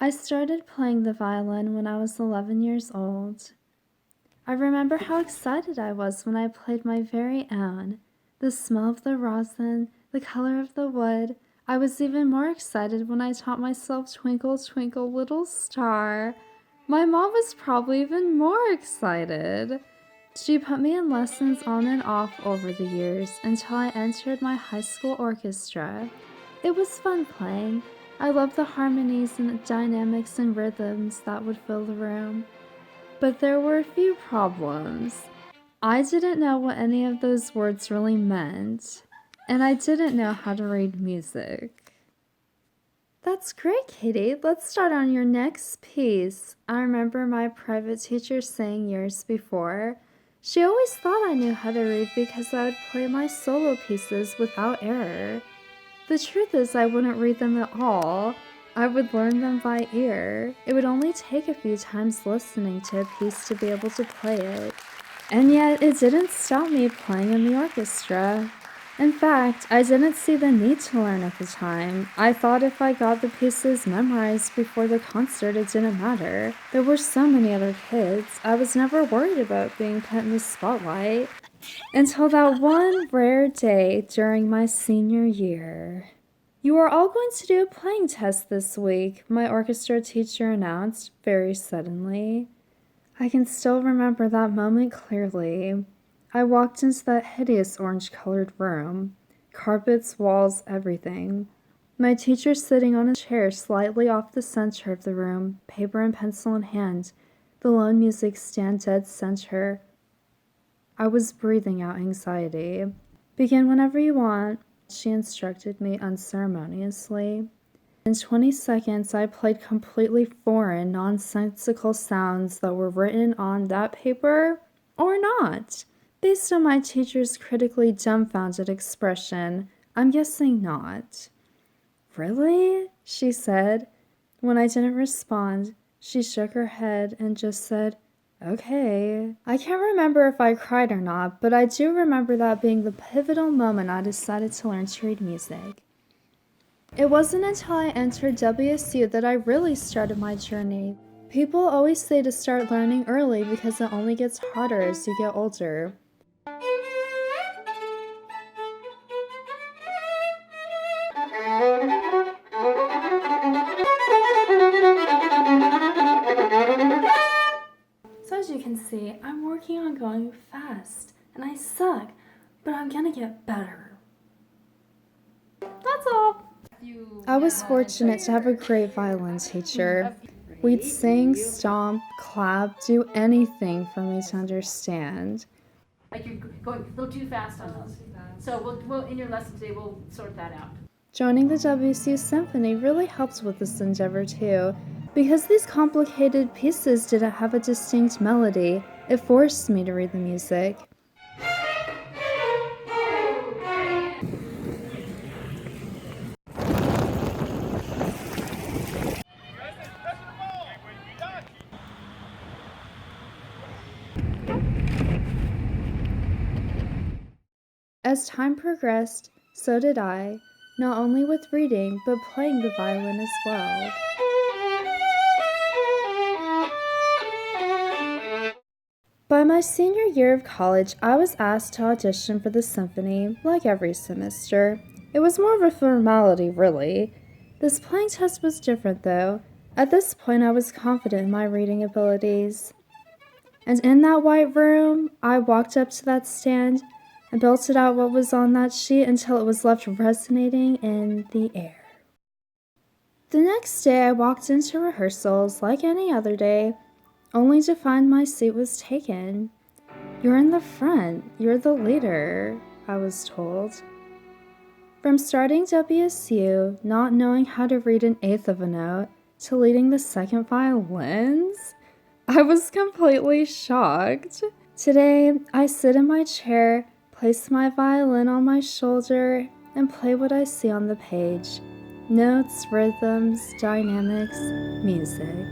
I started playing the violin when I was 11 years old. I remember how excited I was when I played my very own. The smell of the rosin, the color of the wood. I was even more excited when I taught myself Twinkle, Twinkle, Little Star. My mom was probably even more excited. She put me in lessons on and off over the years until I entered my high school orchestra. It was fun playing. I loved the harmonies and dynamics and rhythms that would fill the room. But there were a few problems. I didn't know what any of those words really meant, and I didn't know how to read music. That's great, Katie. Let's start on your next piece. I remember my private teacher saying years before, she always thought I knew how to read because I would play my solo pieces without error. The truth is, I wouldn't read them at all. I would learn them by ear. It would only take a few times listening to a piece to be able to play it. And yet, it didn't stop me playing in the orchestra. In fact, I didn't see the need to learn at the time. I thought if I got the pieces memorized before the concert, it didn't matter. There were so many other kids. I was never worried about being put in the spotlight. Until that one rare day during my senior year. You are all going to do a playing test this week, my orchestra teacher announced very suddenly. I can still remember that moment clearly. I walked into that hideous orange-colored room. Carpets, walls, everything. My teacher sitting on a chair slightly off the center of the room, paper and pencil in hand, the lone music stand dead center. I was breathing out anxiety. Begin whenever you want, she instructed me unceremoniously. In 20 seconds, I played completely foreign, nonsensical sounds that were written on that paper, or not. Based on my teacher's critically dumbfounded expression, I'm guessing not. Really? She said. When I didn't respond, she shook her head and just said, okay. I can't remember if I cried or not, but I do remember that being the pivotal moment I decided to learn to read music. It wasn't until I entered WSU that I really started my journey. People always say to start learning early because it only gets harder as you get older. So as you can see, I'm working on going fast, and I suck, but I'm gonna get better. That's all. I was fortunate to have a great violin teacher. We'd sing, stomp, clap, do anything for me to understand. Like you're going a little too fast on those. So we'll in your lesson today, we'll sort that out. Joining the WSU Symphony really helped with this endeavor too. Because these complicated pieces didn't have a distinct melody, it forced me to read the music. As time progressed, so did I, not only with reading, but playing the violin as well. By my senior year of college, I was asked to audition for the symphony, like every semester. It was more of a formality, really. This playing test was different, though. At this point, I was confident in my reading abilities. And in that white room, I walked up to that stand and belted out what was on that sheet until it was left resonating in the air. The next day, I walked into rehearsals like any other day, only to find my seat was taken. You're in the front, you're the leader, I was told. From starting WSU, not knowing how to read an eighth of a note, to leading the second violins, I was completely shocked. Today, I sit in my chair, place my violin on my shoulder, and play what I see on the page. Notes, rhythms, dynamics, music.